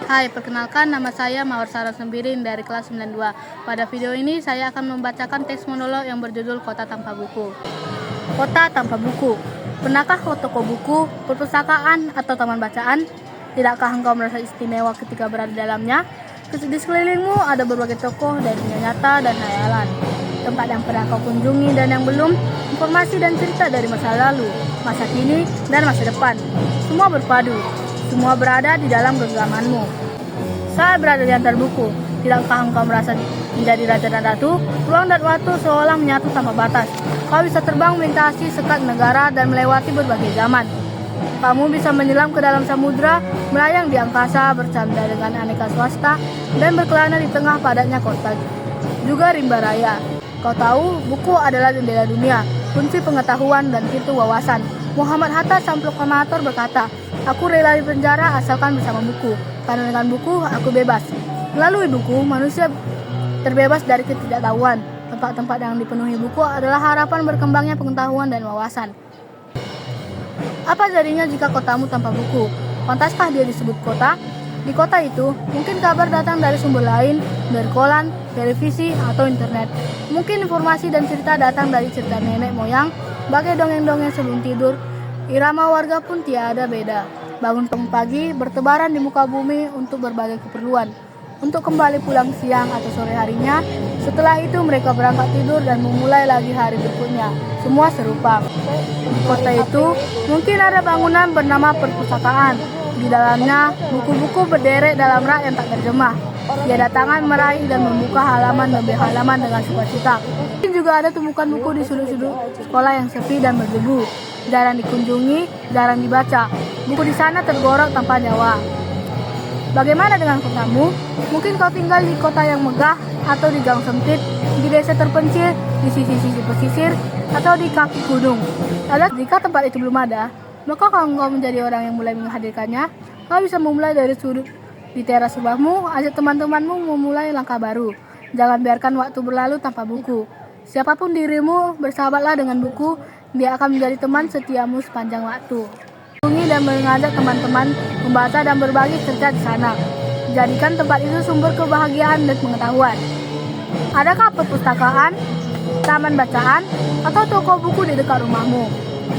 Hai, perkenalkan nama saya Mawar Sarah Sembirin dari kelas 92. Pada video ini saya akan membacakan teks monolog yang berjudul Kota Tanpa Buku. Kota tanpa buku. Pernahkah ke toko buku, perpustakaan, atau taman bacaan? Tidakkah engkau merasa istimewa ketika berada di dalamnya? Di sekelilingmu ada berbagai tokoh dari dunia nyata dan khayalan. Tempat yang pernah kau kunjungi dan yang belum, informasi dan cerita dari masa lalu, masa kini, dan masa depan. Semua berpadu. Semua berada di dalam genggamanmu. Saat berada di antar buku, tidakkah engkau merasa menjadi raja dan ratu? Ruang dan waktu seolah menyatu tanpa batas. Kau bisa terbang melintasi sekat negara dan melewati berbagai zaman. Kamu bisa menyelam ke dalam samudra, melayang di angkasa, bercanda dengan aneka swasta, dan berkelana di tengah padatnya kota. Juga rimba raya. Kau tahu, buku adalah jendela dunia, kunci pengetahuan dan pintu wawasan. Muhammad Hatta, sang proklamator, berkata, "Aku rela di penjara asalkan bersama buku, karena dengan buku aku bebas." Melalui buku, manusia terbebas dari ketidaktahuan. Tempat-tempat yang dipenuhi buku adalah harapan berkembangnya pengetahuan dan wawasan. Apa jadinya jika kotamu tanpa buku? Pantaskah dia disebut kota? Di kota itu, mungkin kabar datang dari sumber lain, dari koran, televisi, atau internet. Mungkin informasi dan cerita datang dari cerita nenek moyang, bagai dongeng-dongeng sebelum tidur. Irama warga pun tiada beda. Bangun pagi, bertebaran di muka bumi untuk berbagai keperluan. Untuk kembali pulang siang atau sore harinya. Setelah itu mereka berangkat tidur dan memulai lagi hari berikutnya. Semua serupa. Di kota itu mungkin ada bangunan bernama perpustakaan. Di dalamnya buku-buku berderet dalam rak yang tak terjemah. Tiada tangan meraih dan membuka halaman demi halaman dengan sukacita. Mungkin juga ada tumpukan buku di sudut-sudut sekolah yang sepi dan berdebu. Jarang dikunjungi, jarang dibaca. Buku di sana tergorok tanpa nyawa. Bagaimana dengan kotamu? Mungkin kau tinggal di kota yang megah, atau di gang sempit, di desa terpencil, di sisi-sisi pesisir, atau di kaki gunung. Lalu jika tempat itu belum ada, maka kalau engkau menjadi orang yang mulai menghadirkannya, kau bisa memulai dari sudut di teras rumahmu, ajak teman-temanmu memulai langkah baru. Jangan biarkan waktu berlalu tanpa buku. Siapapun dirimu, bersahabatlah dengan buku, dia akan menjadi teman setiamu sepanjang waktu. Kunjungi dan mengajak teman-teman membaca dan berbagi cerita di sana. Jadikan tempat itu sumber kebahagiaan dan pengetahuan. Adakah perpustakaan, taman bacaan, atau toko buku di dekat rumahmu?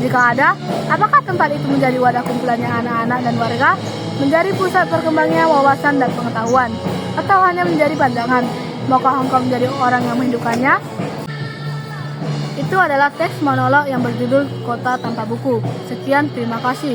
Jika ada, apakah tempat itu menjadi wadah kumpulannya anak-anak dan warga? Menjadi pusat berkembangnya wawasan dan pengetahuan? Atau hanya menjadi pandangan? Maukah engkau menjadi orang yang menghidupkannya? Itu adalah teks monolog yang berjudul Kota Tanpa Buku. Sekian, terima kasih.